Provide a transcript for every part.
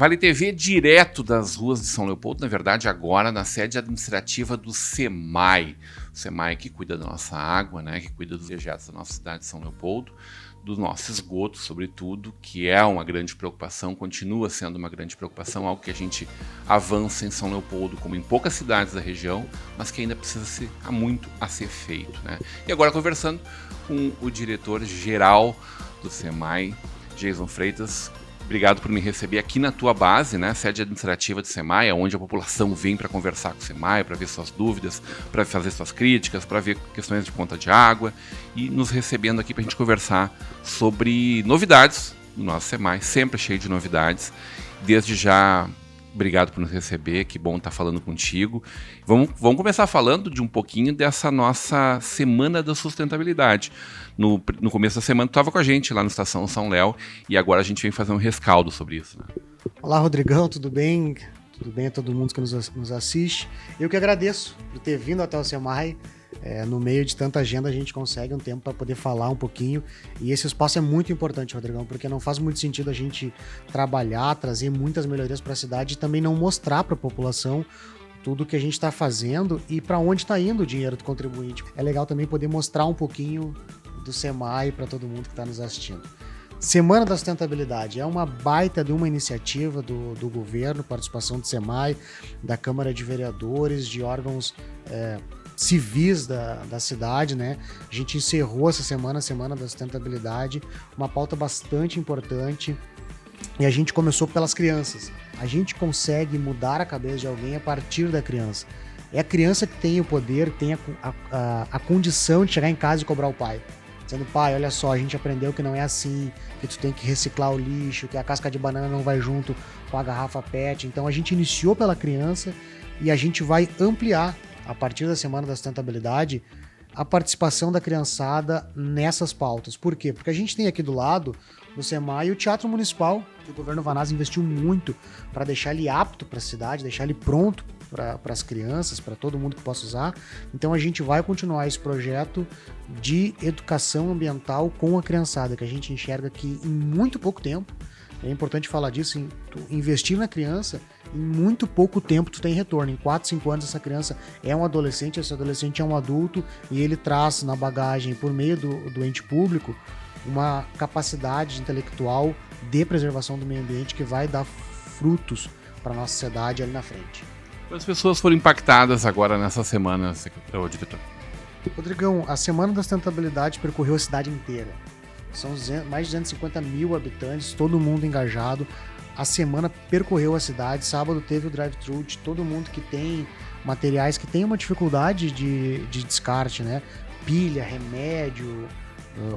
Vale TV direto das ruas de São Leopoldo, na verdade agora na sede administrativa do SEMAI. O SEMAI que cuida da nossa água, né, que cuida dos dejetos da nossa cidade de São Leopoldo, do nosso esgoto, sobretudo, que é uma grande preocupação, continua sendo uma grande preocupação, algo que a gente avança em São Leopoldo, como em poucas cidades da região, mas que ainda precisa há muito a ser feito, né? E agora conversando com o diretor-geral do SEMAI, Jason Freitas. Obrigado por me receber aqui na tua base, né? Sede administrativa do SEMAI, onde a população vem para conversar com o SEMAI, para ver suas dúvidas, para fazer suas críticas, para ver questões de conta de água e nos recebendo aqui para a gente conversar sobre novidades do nosso SEMAI, sempre cheio de novidades. Desde já, obrigado por nos receber, que bom estar falando contigo. Vamos começar falando de um pouquinho dessa nossa Semana da Sustentabilidade. No começo da semana tu estava com a gente lá na Estação São Léo e agora a gente vem fazer um rescaldo sobre isso, né? Olá, Rodrigão, tudo bem? Tudo bem a todo mundo que nos assiste. Eu que agradeço por ter vindo até o SEMAI. No meio de tanta agenda a gente consegue um tempo para poder falar um pouquinho e esse espaço é muito importante, Rodrigão, porque não faz muito sentido a gente trabalhar, trazer muitas melhorias para a cidade e também não mostrar para a população tudo que a gente está fazendo e para onde está indo o dinheiro do contribuinte. É legal também poder mostrar um pouquinho do SEMAI para todo mundo que está nos assistindo. Semana da Sustentabilidade é uma baita de uma iniciativa do governo, participação do SEMAI, da Câmara de Vereadores, de órgãos civis da cidade, né? A gente encerrou essa semana, a Semana da Sustentabilidade, uma pauta bastante importante e a gente começou pelas crianças. A gente consegue mudar a cabeça de alguém a partir da criança. É a criança que tem o poder, tem a condição de chegar em casa e cobrar o pai. Dizendo, pai, olha só, a gente aprendeu que não é assim, que tu tem que reciclar o lixo, que a casca de banana não vai junto com a garrafa PET. Então a gente iniciou pela criança e a gente vai ampliar, a partir da Semana da Sustentabilidade, a participação da criançada nessas pautas. Por quê? Porque a gente tem aqui do lado do SEMAI o Teatro Municipal, que o governo Vanassa investiu muito para deixar ele apto para a cidade, deixar ele pronto para as crianças, para todo mundo que possa usar. Então a gente vai continuar esse projeto de educação ambiental com a criançada, que a gente enxerga que em muito pouco tempo, é importante falar disso, investir na criança, em muito pouco tempo tu tem retorno. Em 4, 5 anos essa criança é um adolescente, esse adolescente é um adulto e ele traz na bagagem, por meio do ente público, uma capacidade intelectual de preservação do meio ambiente que vai dar frutos para a nossa sociedade ali na frente. Quantas pessoas foram impactadas agora nessa semana, diretor? Rodrigão, a Semana da Sustentabilidade percorreu a cidade inteira. São mais de 250 mil habitantes, todo mundo engajado. A semana percorreu a cidade, sábado teve o drive-thru de todo mundo que tem materiais que tem uma dificuldade de descarte, né? Pilha, remédio,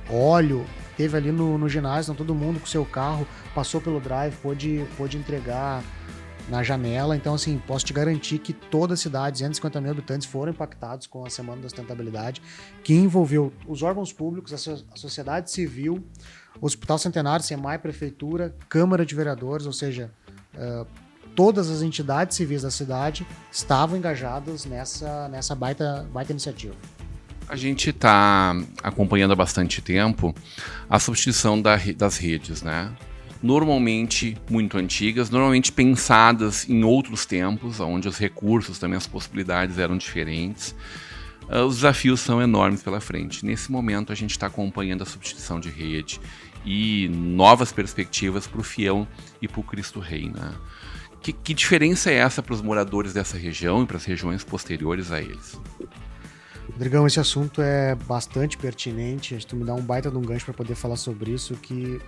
óleo. Teve ali no ginásio, então todo mundo com seu carro passou pelo drive, pôde entregar na janela. Então, assim, posso te garantir que toda a cidade, 250 mil habitantes, foram impactados com a Semana da Sustentabilidade, que envolveu os órgãos públicos, a sociedade civil, Hospital Centenário, SEMAI, Prefeitura, Câmara de Vereadores, ou seja, todas as entidades civis da cidade estavam engajadas nessa baita iniciativa. A gente está acompanhando há bastante tempo a substituição das redes, né? Normalmente muito antigas, normalmente pensadas em outros tempos, onde os recursos, também as possibilidades eram diferentes. Os desafios são enormes pela frente. Nesse momento a gente está acompanhando a substituição de rede e novas perspectivas para o Fião e para o Cristo Rei, né? Que diferença é essa para os moradores dessa região e para as regiões posteriores a eles? Rodrigão, esse assunto é bastante pertinente. Tu me dá um baita de um gancho para poder falar sobre isso, que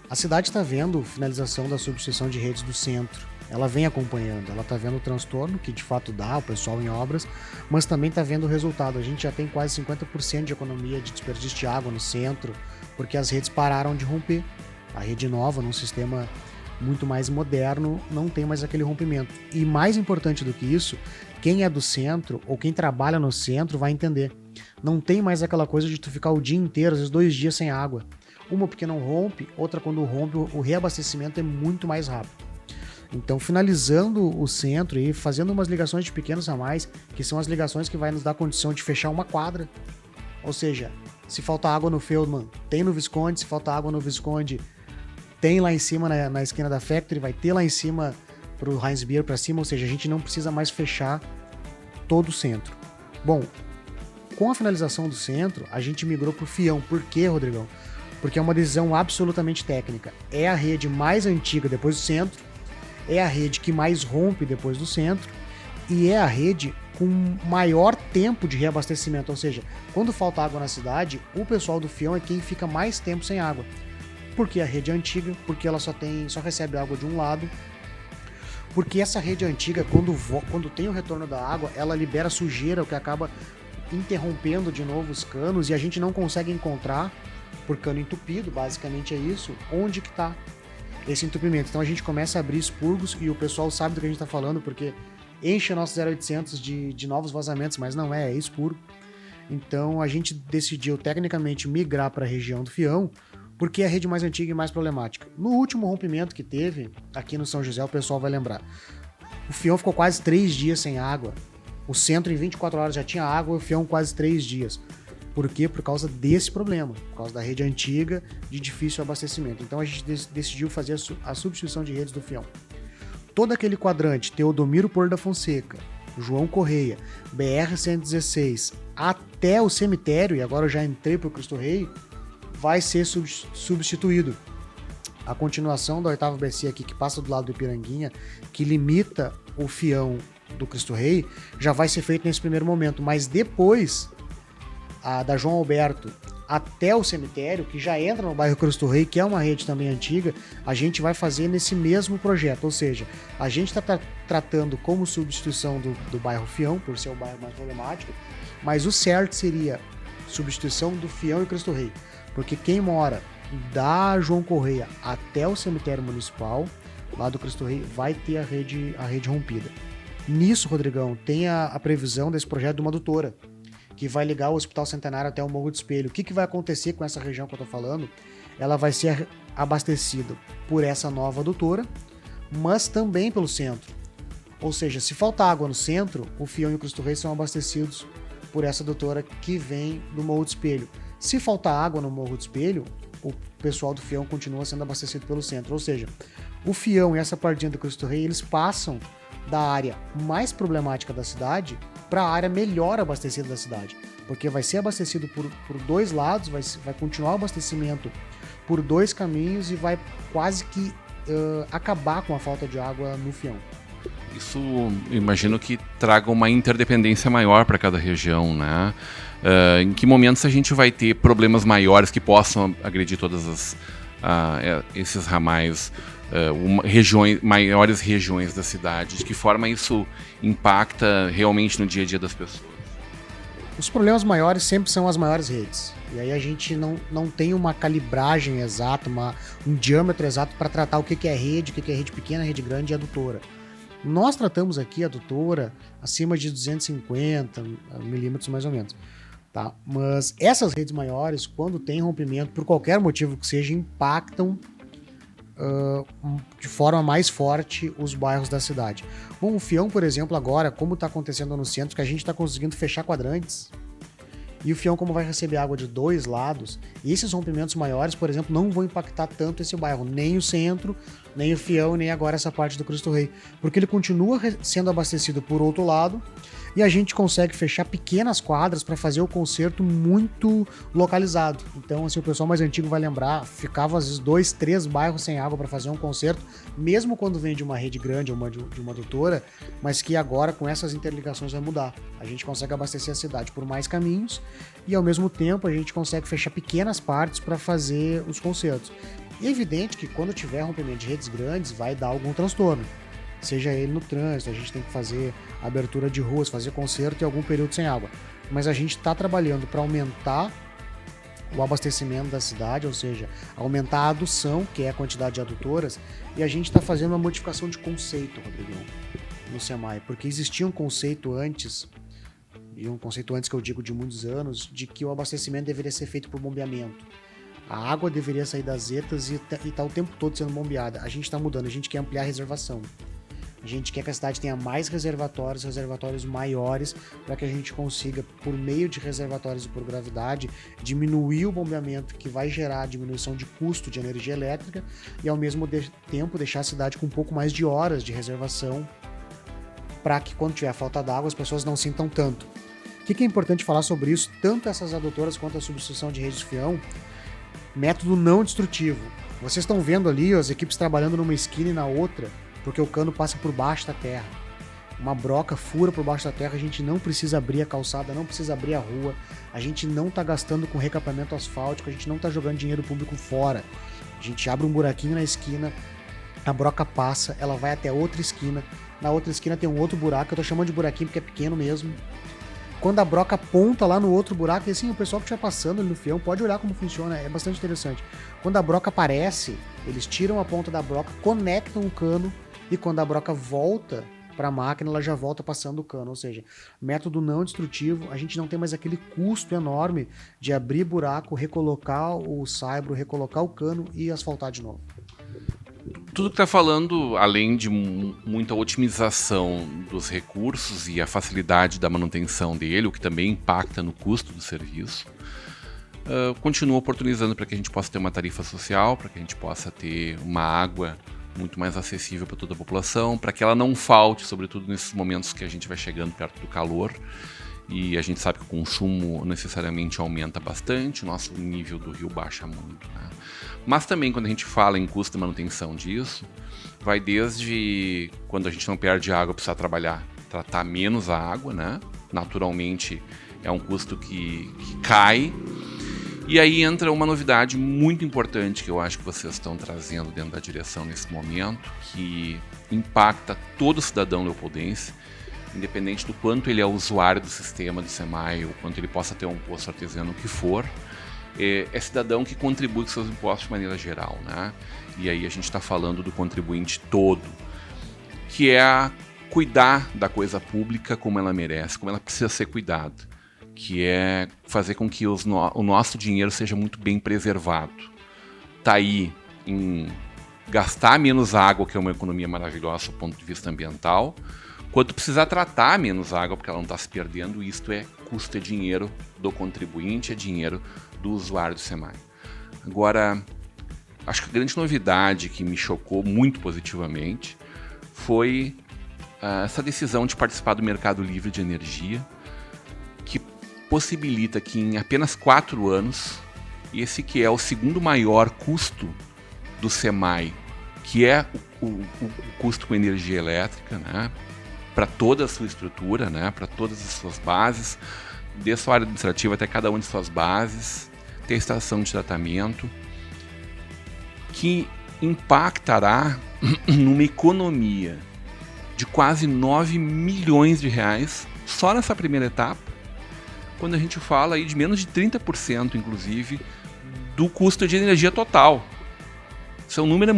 a cidade está vendo finalização da substituição de redes do centro. Ela vem acompanhando, ela está vendo o transtorno que de fato dá o pessoal em obras, mas também está vendo o resultado. A gente já tem quase 50% de economia de desperdício de água no centro, porque as redes pararam de romper. A rede nova, num sistema muito mais moderno, não tem mais aquele rompimento. E mais importante do que isso, quem é do centro ou quem trabalha no centro vai entender. Não tem mais aquela coisa de tu ficar o dia inteiro, às vezes 2 dias sem água. Uma porque não rompe, outra quando rompe o reabastecimento é muito mais rápido. Então, finalizando o centro e fazendo umas ligações de pequenos a mais, que são as ligações que vai nos dar condição de fechar uma quadra. Ou seja, se falta água no Feldman, tem no Visconde. Se falta água no Visconde, tem lá em cima na esquina da Factory, vai ter lá em cima pro Heinz Beer para cima, ou seja, a gente não precisa mais fechar todo o centro. Bom, com a finalização do centro, a gente migrou pro fião. Por quê, Rodrigão? Porque é uma decisão absolutamente técnica. É a rede mais antiga depois do centro, é a rede que mais rompe depois do centro e é a rede com maior tempo de reabastecimento. Ou seja, quando falta água na cidade, o pessoal do fião é quem fica mais tempo sem água. Porque a rede é antiga, porque ela só recebe água de um lado. Porque essa rede antiga, quando tem o retorno da água, ela libera sujeira, o que acaba interrompendo de novo os canos e a gente não consegue encontrar, por cano entupido, basicamente é isso, onde que tá esse entupimento. Então a gente começa a abrir expurgos e o pessoal sabe do que a gente tá falando, porque enche o nosso 0800 de novos vazamentos, mas não é expurgo. Então a gente decidiu tecnicamente migrar para a região do fião, porque é a rede mais antiga e mais problemática. No último rompimento que teve, aqui no São José, o pessoal vai lembrar, o fião ficou quase 3 dias sem água. O centro em 24 horas já tinha água, o fião quase 3 dias. Por quê? Por causa desse problema, por causa da rede antiga de difícil abastecimento. Então a gente decidiu fazer a substituição de redes do fião. Todo aquele quadrante, Teodomiro Por da Fonseca, João Correia, BR-116, até o cemitério, e agora eu já entrei para o Cristo Rei, vai ser substituído. A continuação da 8ª BC aqui, que passa do lado do Ipiranguinha, que limita o fião do Cristo Rei, já vai ser feito nesse primeiro momento, mas depois a da João Alberto até o cemitério, que já entra no bairro Cristo Rei, que é uma rede também antiga, a gente vai fazer nesse mesmo projeto, ou seja, a gente está tratando como substituição do bairro Fião, por ser o bairro mais problemático, mas o certo seria substituição do Fião e Cristo Rei, porque quem mora da João Correia até o cemitério municipal, lá do Cristo Rei, vai ter a rede rompida. Nisso, Rodrigão, tem a previsão desse projeto de uma adutora, que vai ligar o Hospital Centenário até o Morro do Espelho. O que vai acontecer com essa região que eu tô falando? Ela vai ser abastecida por essa nova adutora, mas também pelo centro. Ou seja, se faltar água no centro, o Fião e o Cristo Rei são abastecidos por essa adutora que vem do Morro do Espelho. Se faltar água no Morro do Espelho, o pessoal do Fião continua sendo abastecido pelo centro. Ou seja, o Fião e essa partinha do Cristo Rei, eles passam da área mais problemática da cidade para a área melhor abastecida da cidade, porque vai ser abastecido por dois lados, vai continuar o abastecimento por dois caminhos e vai quase que acabar com a falta de água no Fião. Isso, imagino que traga uma interdependência maior para cada região, né? Em que momentos a gente vai ter problemas maiores que possam agredir todas esses ramais, maiores regiões da cidade? De que forma isso impacta realmente no dia a dia das pessoas? Os problemas maiores sempre são as maiores redes. E aí a gente não tem uma calibragem exata, um diâmetro exato para tratar o que é rede, o que é rede pequena, rede grande e adutora. Nós tratamos aqui a adutora acima de 250 milímetros mais ou menos. Tá? Mas essas redes maiores, quando tem rompimento, por qualquer motivo que seja, impactam de forma mais forte os bairros da cidade. Bom, o Fião, por exemplo, agora, como está acontecendo no centro, que a gente está conseguindo fechar quadrantes, e o Fião, como vai receber água de dois lados, e esses rompimentos maiores, por exemplo, não vão impactar tanto esse bairro, nem o centro, nem o Fião, nem agora essa parte do Cristo Rei, porque ele continua sendo abastecido por outro lado, e a gente consegue fechar pequenas quadras para fazer o concerto muito localizado. Então, assim, o pessoal mais antigo vai lembrar, ficava às vezes 2, 3 bairros sem água para fazer um concerto, mesmo quando vem de uma rede grande ou de uma adutora, mas que agora com essas interligações vai mudar. A gente consegue abastecer a cidade por mais caminhos e ao mesmo tempo a gente consegue fechar pequenas partes para fazer os concertos. E é evidente que quando tiver rompimento de redes grandes vai dar algum transtorno. Seja ele no trânsito, a gente tem que fazer abertura de ruas, fazer concerto em algum período sem água. Mas a gente está trabalhando para aumentar o abastecimento da cidade, ou seja, aumentar a adução, que é a quantidade de adutoras, e a gente está fazendo uma modificação de conceito, Rodrigão, no SEMAI, porque existia um conceito antes, e um conceito antes que eu digo de muitos anos, de que o abastecimento deveria ser feito por bombeamento. A água deveria sair das zetas e tá o tempo todo sendo bombeada. A gente está mudando, a gente quer ampliar a reservação. A gente quer que a cidade tenha mais reservatórios maiores, para que a gente consiga, por meio de reservatórios e por gravidade, diminuir o bombeamento, que vai gerar diminuição de custo de energia elétrica e, ao mesmo tempo, deixar a cidade com um pouco mais de horas de reservação, para que, quando tiver falta d'água, as pessoas não sintam tanto. O que é importante falar sobre isso? Tanto essas adutoras quanto a substituição de redes de fião, método não destrutivo. Vocês estão vendo ali as equipes trabalhando numa esquina e na outra, porque o cano passa por baixo da terra. Uma broca fura por baixo da terra, a gente não precisa abrir a calçada, não precisa abrir a rua, a gente não está gastando com recapeamento asfáltico, a gente não está jogando dinheiro público fora. A gente abre um buraquinho na esquina, a broca passa, ela vai até outra esquina, na outra esquina tem um outro buraco, eu tô chamando de buraquinho porque é pequeno mesmo. Quando a broca aponta lá no outro buraco, e assim, o pessoal que estiver passando ali no fião pode olhar como funciona, é bastante interessante. Quando a broca aparece, eles tiram a ponta da broca, conectam o cano, e quando a broca volta para a máquina, ela já volta passando o cano. Ou seja, método não destrutivo, a gente não tem mais aquele custo enorme de abrir buraco, recolocar o saibro, recolocar o cano e asfaltar de novo. Tudo que está falando, além de muita otimização dos recursos e a facilidade da manutenção dele, o que também impacta no custo do serviço, continua oportunizando para que a gente possa ter uma tarifa social, para que a gente possa ter uma água muito mais acessível para toda a população, para que ela não falte, sobretudo nesses momentos que a gente vai chegando perto do calor. E a gente sabe que o consumo necessariamente aumenta bastante, o nosso nível do rio baixa muito, né? Mas também, quando a gente fala em custo de manutenção disso, vai desde quando a gente não perde água, precisar tratar menos a água, né? Naturalmente é um custo que cai. E aí entra uma novidade muito importante que eu acho que vocês estão trazendo dentro da direção nesse momento, que impacta todo cidadão leopoldense, independente do quanto ele é usuário do sistema do SEMAI, ou quanto ele possa ter um posto artesiano, o que for, é cidadão que contribui com seus impostos de maneira geral, né? E aí a gente está falando do contribuinte todo, que é cuidar da coisa pública como ela merece, como ela precisa ser cuidada, que é fazer com que o nosso dinheiro seja muito bem preservado. Tá aí em gastar menos água, que é uma economia maravilhosa do ponto de vista ambiental, quanto precisar tratar menos água, porque ela não está se perdendo. Isto é custo, é dinheiro do contribuinte, é dinheiro do usuário do SEMAI. Agora, acho que a grande novidade que me chocou muito positivamente foi essa decisão de participar do mercado livre de energia, que possibilita que em apenas 4 anos, esse que é o segundo maior custo do SEMAI, que é o custo com energia elétrica, né, para toda a sua estrutura, né, para todas as suas bases, desde a sua área administrativa até cada uma de suas bases, ter estação de tratamento, que impactará numa economia de quase 9 milhões de reais só nessa primeira etapa, quando a gente fala aí de menos de 30%, inclusive, do custo de energia total. Seu número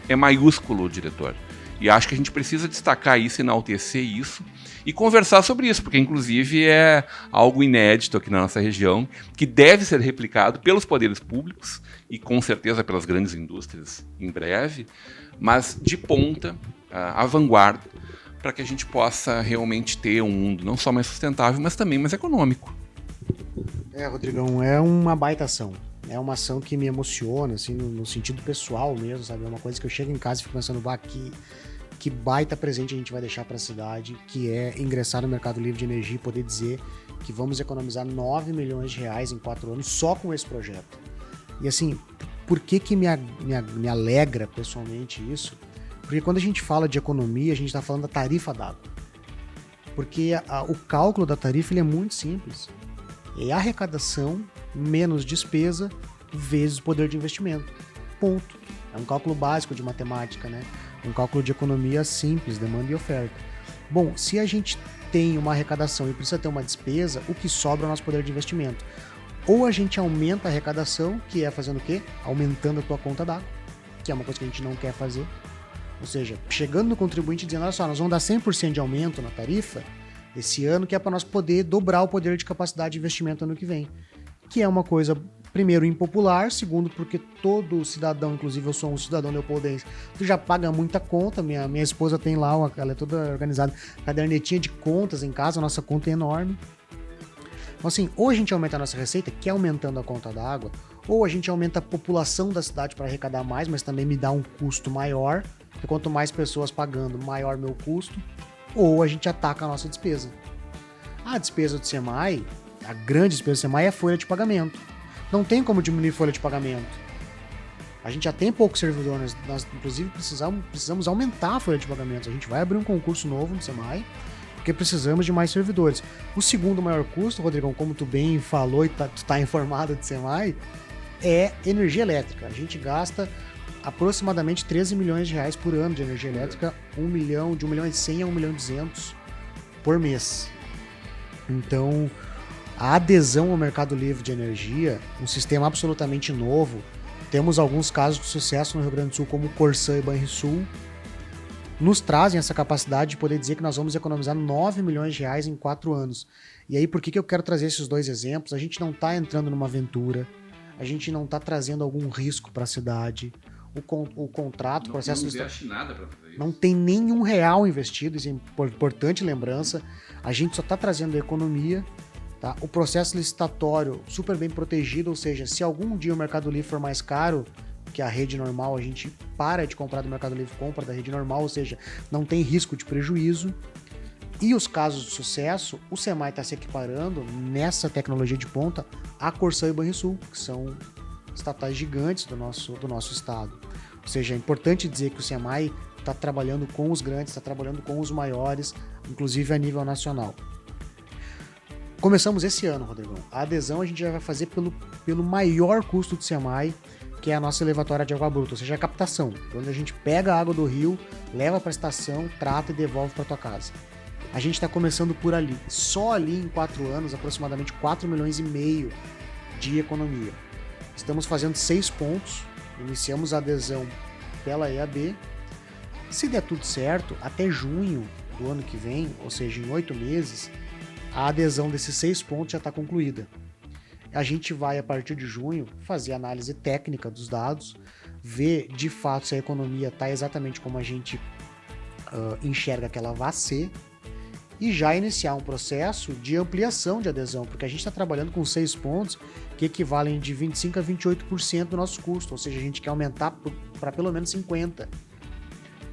é maiúsculo, diretor. E acho que a gente precisa destacar isso, enaltecer isso e conversar sobre isso, porque inclusive é algo inédito aqui na nossa região, que deve ser replicado pelos poderes públicos e com certeza pelas grandes indústrias em breve, mas de ponta, à vanguarda, para que a gente possa realmente ter um mundo não só mais sustentável, mas também mais econômico. Rodrigão, é uma baita ação. É uma ação que me emociona, assim, no sentido pessoal mesmo, sabe? É uma coisa que eu chego em casa e fico pensando, que baita presente a gente vai deixar para a cidade, que é ingressar no mercado livre de energia e poder dizer que vamos economizar 9 milhões de reais em 4 anos só com esse projeto. E assim, por que me alegra pessoalmente isso? Porque quando a gente fala de economia, a gente está falando da tarifa d'água. Porque o cálculo da tarifa ele é muito simples. É arrecadação menos despesa vezes o poder de investimento. Ponto. É um cálculo básico de matemática, né? Um cálculo de economia simples, demanda e oferta. Bom, se a gente tem uma arrecadação e precisa ter uma despesa, o que sobra é o nosso poder de investimento. Ou a gente aumenta a arrecadação, que é fazendo o quê? Aumentando a tua conta d'água, que é uma coisa que a gente não quer fazer. Ou seja, chegando no contribuinte dizendo, olha só, nós vamos dar 100% de aumento na tarifa esse ano, que é para nós poder dobrar o poder de capacidade de investimento ano que vem. Que é uma coisa primeiro, impopular. Segundo, porque todo cidadão, inclusive eu sou um cidadão leopoldense, tu já paga muita conta. Minha esposa tem lá, ela é toda organizada, cadernetinha de contas em casa, a nossa conta é enorme. Então assim, ou a gente aumenta a nossa receita, que é aumentando a conta da água, ou a gente aumenta a população da cidade para arrecadar mais, mas também me dá um custo maior, porque quanto mais pessoas pagando, maior meu custo, ou a gente ataca a nossa despesa. A despesa do SEMAI, a grande despesa do SEMAI é a folha de pagamento. Não tem como diminuir folha de pagamento. A gente já tem poucos servidores, nós inclusive precisamos aumentar a folha de pagamento. A gente vai abrir um concurso novo no SEMAI, porque precisamos de mais servidores. O segundo maior custo, Rodrigão, como tu bem falou e tu tá informado de SEMAI, é energia elétrica. A gente gasta aproximadamente 13 milhões de reais por ano de energia elétrica, de 1 milhão e 100 a 1 milhão e 200 por mês. Então, a adesão ao mercado livre de energia, um sistema absolutamente novo, temos alguns casos de sucesso no Rio Grande do Sul, como Corsã e Banrisul, nos trazem essa capacidade de poder dizer que nós vamos economizar 9 milhões de reais em 4 anos. E aí, por que eu quero trazer esses dois exemplos? A gente não está entrando numa aventura, a gente não está trazendo algum risco para a cidade. O contrato, o processo... Não investe nada para fazer isso. Não tem nenhum real investido, isso é importante lembrança. A gente só está trazendo a economia, tá? O processo licitatório super bem protegido, ou seja, se algum dia o Mercado Livre for mais caro que a rede normal, a gente para de comprar do Mercado Livre, compra da rede normal, ou seja, não tem risco de prejuízo. E os casos de sucesso, o SEMAI está se equiparando nessa tecnologia de ponta a Corsã e Banrisul, que são estatais gigantes do nosso estado. Ou seja, é importante dizer que o SEMAI está trabalhando com os grandes, está trabalhando com os maiores, inclusive a nível nacional. Começamos esse ano, Rodrigão. A adesão a gente já vai fazer pelo maior custo do SEMAI, que é a nossa elevatória de água bruta, ou seja, a captação, onde a gente pega a água do rio, leva para a estação, trata e devolve para tua casa. A gente está começando por ali. Só ali em 4 anos, aproximadamente 4 milhões e meio de economia. Estamos fazendo 6 pontos, iniciamos a adesão pela EAD. Se der tudo certo, até junho do ano que vem, ou seja, em 8 meses, a adesão desses 6 pontos já está concluída. A gente vai, a partir de junho, fazer análise técnica dos dados, ver de fato se a economia está exatamente como a gente enxerga que ela vai ser, e já iniciar um processo de ampliação de adesão, porque a gente está trabalhando com 6 pontos que equivalem de 25% a 28% do nosso custo, ou seja, a gente quer aumentar para pelo menos 50%.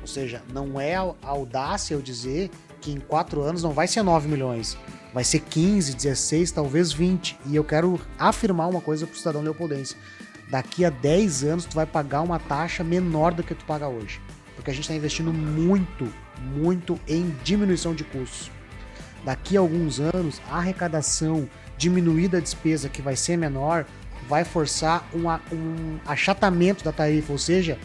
Ou seja, não é audácia eu dizer que em 4 anos não vai ser 9 milhões, vai ser 15, 16, talvez 20. E eu quero afirmar uma coisa para o cidadão leopoldense. Daqui a 10 anos tu vai pagar uma taxa menor do que tu paga hoje. Porque a gente está investindo muito, muito em diminuição de custos. Daqui a alguns anos, a arrecadação, diminuir da despesa que vai ser menor, vai forçar um achatamento da tarifa, ou seja,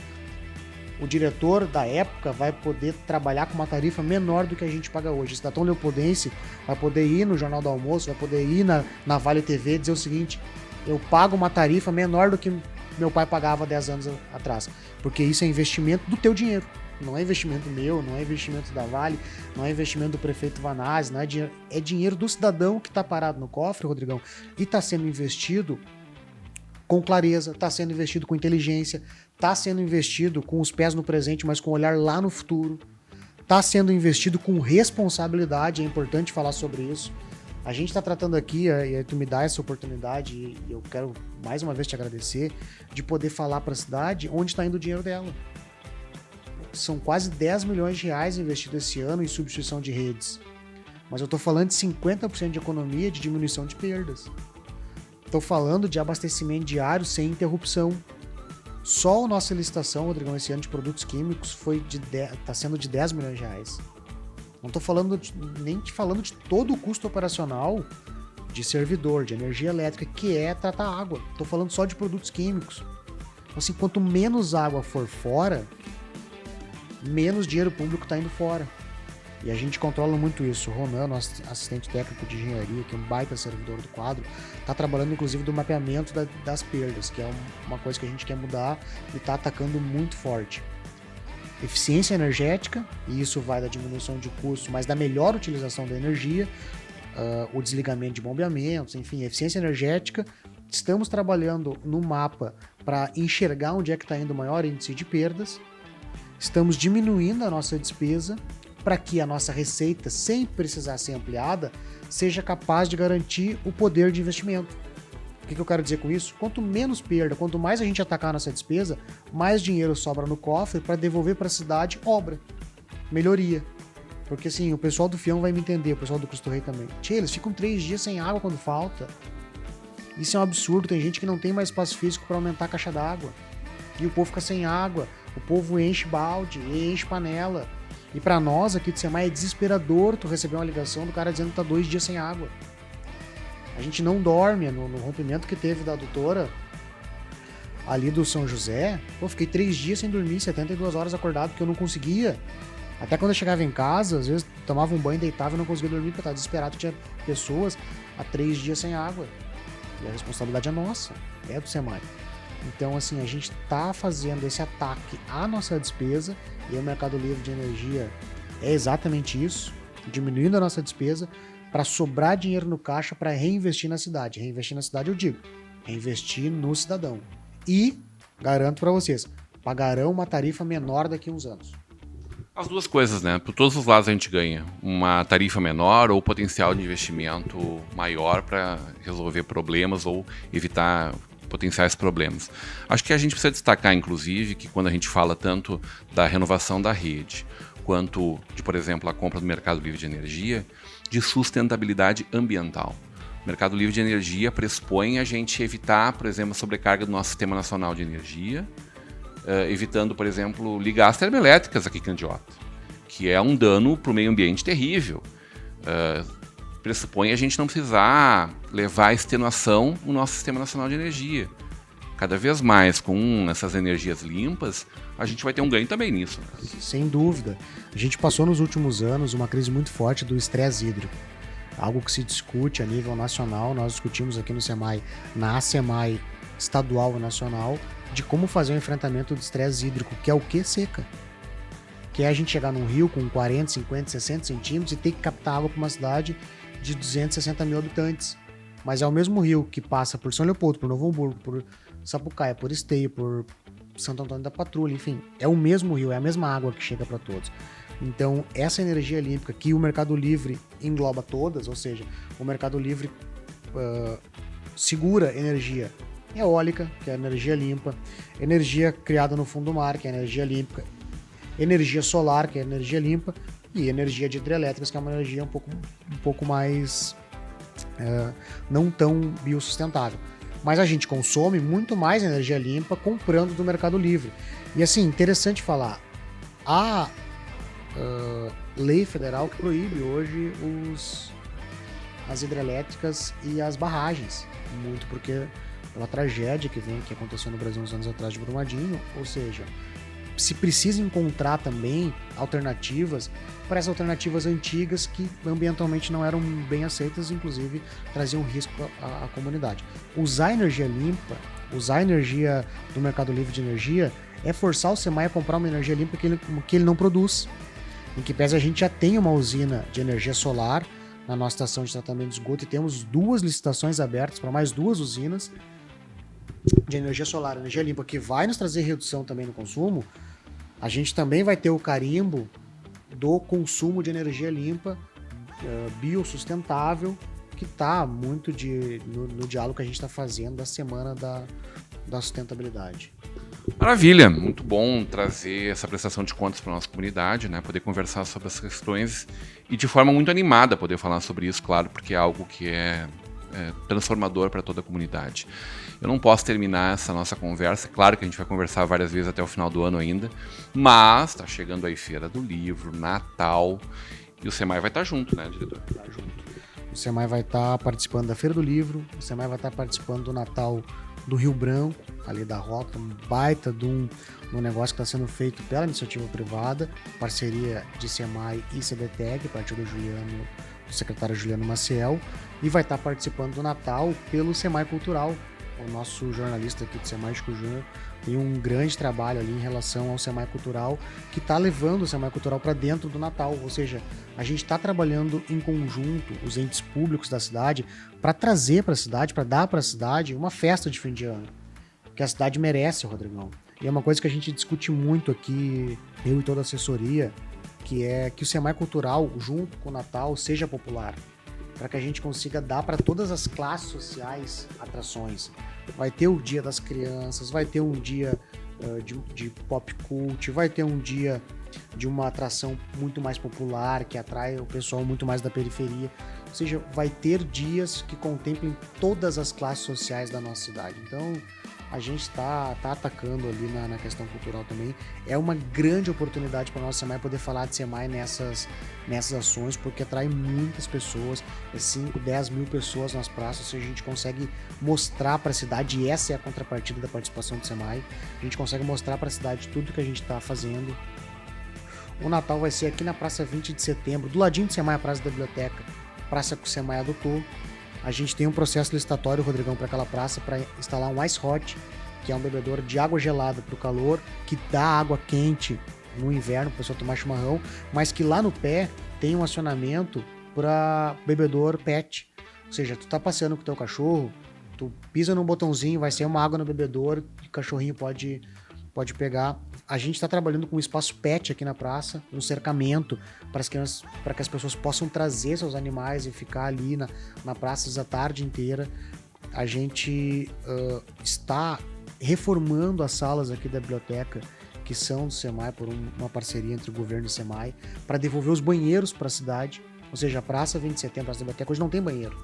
o diretor da época vai poder trabalhar com uma tarifa menor do que a gente paga hoje. O cidadão leopoldense vai poder ir no Jornal do Almoço, vai poder ir na Vale TV e dizer o seguinte: eu pago uma tarifa menor do que meu pai pagava 10 anos atrás, porque isso é investimento do teu dinheiro. Não é investimento meu, não é investimento da Vale, não é investimento do prefeito Vanazzi, não é dinheiro, é dinheiro do cidadão que está parado no cofre, Rodrigão, e está sendo investido com clareza, está sendo investido com inteligência, está sendo investido com os pés no presente, mas com o olhar lá no futuro, está sendo investido com responsabilidade, é importante falar sobre isso. A gente está tratando aqui, e tu me dá essa oportunidade, e eu quero mais uma vez te agradecer, de poder falar para a cidade onde está indo o dinheiro dela. São quase 10 milhões de reais investidos esse ano em substituição de redes. Mas eu estou falando de 50% de economia, de diminuição de perdas. Estou falando de abastecimento diário sem interrupção. Só a nossa licitação, Rodrigão, esse ano de produtos químicos está sendo de 10 milhões de reais. Não estou nem te falando de todo o custo operacional de servidor, de energia elétrica, que é tratar água. Estou falando só de produtos químicos. Assim, quanto menos água for fora, menos dinheiro público está indo fora. E a gente controla muito isso. O Ronan, nosso assistente técnico de engenharia, que é um baita servidor do quadro, está trabalhando inclusive do mapeamento das perdas, que é uma coisa que a gente quer mudar e está atacando muito forte. Eficiência energética, e isso vai da diminuição de custo, mas da melhor utilização da energia, o desligamento de bombeamentos, enfim, eficiência energética Estamos trabalhando no mapa para enxergar onde é que está indo o maior índice de perdas. Estamos diminuindo a nossa despesa para que a nossa receita, sem precisar ser ampliada, seja capaz de garantir o poder de investimento. O que eu quero dizer com isso? Quanto menos perda, quanto mais a gente atacar a nossa despesa, mais dinheiro sobra no cofre para devolver para a cidade obra, melhoria. Porque assim, o pessoal do Fião vai me entender, o pessoal do Cristo Rei também. Tchê, eles ficam 3 dias sem água quando falta. Isso é um absurdo, tem gente que não tem mais espaço físico para aumentar a caixa d'água. E o povo fica sem água, o povo enche balde, enche panela. E para nós aqui de Semai é desesperador tu receber uma ligação do cara dizendo que tá 2 dias sem água. A gente não dorme no rompimento que teve da adutora ali do São José. Pô, fiquei 3 dias sem dormir, 72 horas acordado, porque eu não conseguia. Até quando eu chegava em casa, às vezes tomava um banho, deitava e não conseguia dormir, porque eu tava desesperado. Tinha pessoas há 3 dias sem água. E a responsabilidade é nossa, é do Semai. Então, assim, a gente tá fazendo esse ataque à nossa despesa, e o Mercado Livre de Energia é exatamente isso, diminuindo a nossa despesa para sobrar dinheiro no caixa para reinvestir na cidade. Reinvestir na cidade, eu digo, reinvestir no cidadão. E, garanto para vocês, pagarão uma tarifa menor daqui a uns anos. As duas coisas, né? Por todos os lados a gente ganha. Uma tarifa menor ou potencial de investimento maior para resolver problemas ou evitar potenciais problemas. Acho que a gente precisa destacar, inclusive, que quando a gente fala tanto da renovação da rede, quanto de, por exemplo, a compra do Mercado Livre de Energia, de sustentabilidade ambiental. O Mercado Livre de Energia pressupõe a gente evitar, por exemplo, a sobrecarga do nosso Sistema Nacional de Energia, evitando, por exemplo, ligar as termoelétricas aqui em Candiota, que é um dano para o meio ambiente terrível. Pressupõe a gente não precisar levar a extenuação o nosso Sistema Nacional de Energia. Cada vez mais com essas energias limpas, a gente vai ter um ganho também nisso. Sem dúvida. A gente passou nos últimos anos uma crise muito forte do estresse hídrico. Algo que se discute a nível nacional, nós discutimos aqui no Semai, na ASEMAI estadual e nacional, de como fazer o enfrentamento do estresse hídrico, que é o que? Seca. Que é a gente chegar num rio com 40, 50, 60 centímetros e ter que captar água para uma cidade de 260 mil habitantes. Mas é o mesmo rio que passa por São Leopoldo, por Novo Hamburgo, por Sapucaia, por Esteio, por Santo Antônio da Patrulha, enfim. É o mesmo rio, é a mesma água que chega para todos. Então, essa energia límpica que o Mercado Livre engloba todas, ou seja, o Mercado Livre segura energia eólica, que é energia limpa, energia criada no fundo do mar, que é energia limpa, energia solar, que é energia limpa, e energia de hidrelétricas, que é uma energia um pouco mais não tão biossustentável. Mas a gente consome muito mais energia limpa comprando do Mercado Livre. E assim, interessante falar, a lei federal que proíbe hoje as hidrelétricas e as barragens, muito porque pela tragédia que aconteceu no Brasil uns anos atrás de Brumadinho, ou seja, se precisa encontrar também alternativas para as alternativas antigas que ambientalmente não eram bem aceitas, inclusive traziam risco à comunidade. Usar energia limpa, usar a energia do Mercado Livre de Energia é forçar o Semai a comprar uma energia limpa que ele não produz. Em que pese a gente já tem uma usina de energia solar na nossa estação de tratamento de esgoto e temos 2 licitações abertas para mais 2 usinas de energia solar, energia limpa, que vai nos trazer redução também no consumo. A gente também vai ter o carimbo do consumo de energia limpa, biossustentável, que está muito no diálogo que a gente está fazendo da Semana da Sustentabilidade. Maravilha, muito bom trazer essa prestação de contas para a nossa comunidade, né? Poder conversar sobre essas questões e de forma muito animada poder falar sobre isso, claro, porque é algo que é transformador para toda a comunidade. Eu não posso terminar essa nossa conversa, claro que a gente vai conversar várias vezes até o final do ano ainda, mas está chegando aí Feira do Livro, Natal, e o Semai vai estar junto, né, diretor? Tá junto. O Semai vai estar participando da Feira do Livro, o Semai vai estar participando do Natal do Rio Branco, ali da Rota, um baita de um negócio que está sendo feito pela iniciativa privada, parceria de Semai e CDTEG, a partir do secretário Juliano Maciel, e vai estar participando do Natal pelo Semai Cultural, o nosso jornalista aqui do Semai, Chico Júnior, tem um grande trabalho ali em relação ao Semai Cultural, que está levando o Semai Cultural para dentro do Natal, ou seja, a gente está trabalhando em conjunto, os entes públicos da cidade, para trazer para a cidade, para dar para a cidade uma festa de fim de ano, que a cidade merece, Rodrigão. E é uma coisa que a gente discute muito aqui, eu e toda a assessoria, que é que o Semai Cultural, junto com o Natal, seja popular, para que a gente consiga dar para todas as classes sociais atrações. Vai ter o dia das crianças, vai ter um dia de pop cult, vai ter um dia de uma atração muito mais popular, que atrai o pessoal muito mais da periferia. Ou seja, vai ter dias que contemplem todas as classes sociais da nossa cidade. Então, a gente está atacando ali na questão cultural também. É uma grande oportunidade para a nossa Semai poder falar de Semai nessas ações, porque atrai muitas pessoas, 5, 10 mil pessoas nas praças, ou seja, a gente consegue mostrar para a cidade, e essa é a contrapartida da participação do Semai, a gente consegue mostrar para a cidade tudo que a gente está fazendo. O Natal vai ser aqui na Praça 20 de Setembro, do ladinho do Semai, a Praça da Biblioteca, praça que o Semai adotou. A gente tem um processo licitatório, Rodrigão, para aquela praça, para instalar um Ice Hot, que é um bebedouro de água gelada para o calor, que dá água quente no inverno para o pessoal tomar chimarrão, mas que lá no pé tem um acionamento para bebedouro PET. Ou seja, tu tá passeando com o teu cachorro, tu pisa num botãozinho, vai sair uma água no bebedouro, e o cachorrinho pode pegar. A gente está trabalhando com um espaço pet aqui na praça, um cercamento para que as pessoas possam trazer seus animais e ficar ali na praça a tarde inteira. A gente está reformando as salas aqui da biblioteca, que são do Semai, por uma parceria entre o governo e o Semai, para devolver os banheiros para a cidade. Ou seja, a Praça 20 de Setembro, a Praça da Biblioteca, hoje não tem banheiro.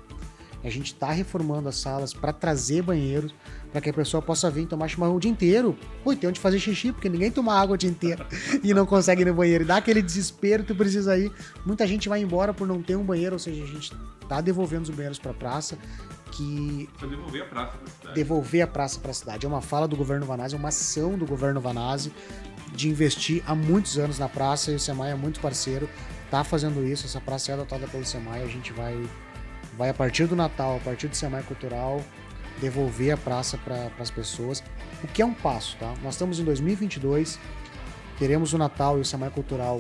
A gente está reformando as salas para trazer banheiros, para que a pessoa possa vir tomar chimarrão o dia inteiro. Pô, tem onde fazer xixi, porque ninguém toma água o dia inteiro e não consegue ir no banheiro. E dá aquele desespero, tu precisa ir. Muita gente vai embora por não ter um banheiro, ou seja, a gente está devolvendo os banheiros para a praça. Pra devolver a praça para a cidade. Devolver a praça para a cidade. É uma fala do governo Vanazzi, é uma ação do governo Vanazzi de investir há muitos anos na praça, e o Semai é muito parceiro, tá fazendo isso. Essa praça é adotada pelo Semai, a gente vai a partir do Natal, a partir do Semai Cultural, devolver a praça para as pessoas, o que é um passo, tá? Nós estamos em 2022, teremos o Natal e o Semai Cultural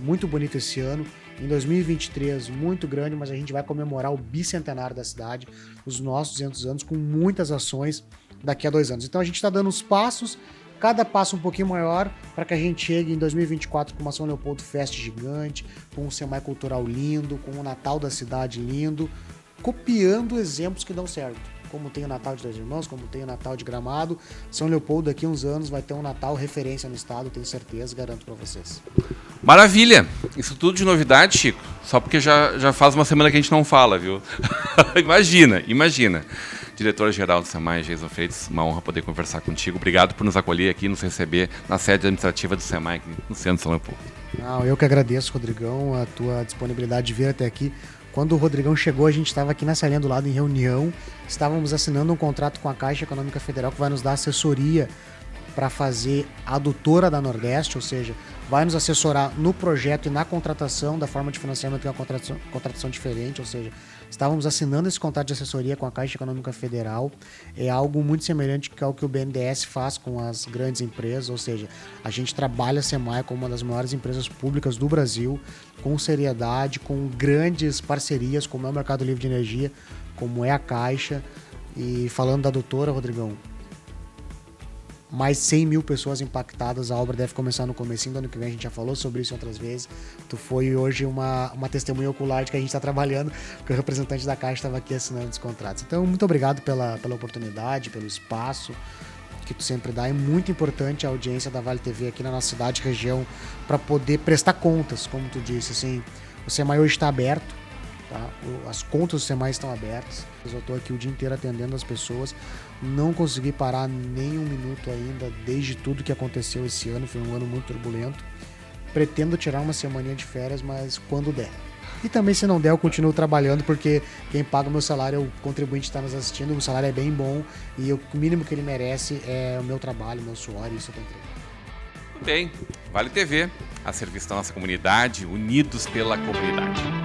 muito bonito esse ano, em 2023 muito grande, mas a gente vai comemorar o bicentenário da cidade, os nossos 200 anos, com muitas ações daqui a 2 anos. Então a gente está dando os passos, cada passo um pouquinho maior, para que a gente chegue em 2024 com uma São Leopoldo Fest gigante, com um Semai Cultural lindo, com o Natal da cidade lindo, copiando exemplos que dão certo. Como tem o Natal de Dois Irmãos, como tem o Natal de Gramado, São Leopoldo daqui a uns anos vai ter um Natal referência no estado, tenho certeza, garanto para vocês. Maravilha! Isso tudo de novidade, Chico, só porque já faz uma semana que a gente não fala, viu? Imagina. Diretor-geral do Semai, Jason Freitas, uma honra poder conversar contigo. Obrigado por nos acolher aqui, nos receber na sede administrativa do Semai, aqui no centro de São Leopoldo. Não, eu que agradeço, Rodrigão, a tua disponibilidade de vir até aqui. Quando o Rodrigão chegou, a gente estava aqui na salinha do lado em reunião, estávamos assinando um contrato com a Caixa Econômica Federal que vai nos dar assessoria para fazer a adutora da Nordeste, ou seja, vai nos assessorar no projeto e na contratação da forma de financiamento, que é uma contratação diferente, ou seja, estávamos assinando esse contrato de assessoria com a Caixa Econômica Federal, é algo muito semelhante ao que o BNDES faz com as grandes empresas, ou seja, a gente trabalha a Semai como uma das maiores empresas públicas do Brasil, com seriedade, com grandes parcerias, como é o Mercado Livre de Energia, como é a Caixa. E falando da doutora, Rodrigão, mais 100 mil pessoas impactadas, a obra deve começar no comecinho do ano que vem, a gente já falou sobre isso outras vezes. Tu foi hoje uma testemunha ocular de que a gente está trabalhando, porque o representante da Caixa estava aqui assinando os contratos. Então, muito obrigado pela oportunidade, pelo espaço que tu sempre dá. É muito importante a audiência da Vale TV aqui na nossa cidade e região para poder prestar contas, como tu disse. Assim, o Semai hoje está aberto, tá? As contas do Semai estão abertas. Eu estou aqui o dia inteiro atendendo as pessoas. Não consegui parar nem um minuto ainda, desde tudo que aconteceu esse ano. Foi um ano muito turbulento. Pretendo tirar uma semaninha de férias, mas quando der. E também, se não der, eu continuo trabalhando, porque quem paga o meu salário é o contribuinte que está nos assistindo. O salário é bem bom e o mínimo que ele merece é o meu trabalho, o meu suor, e isso eu tô entregando. Muito bem. Vale TV, a serviço da nossa comunidade, unidos pela comunidade.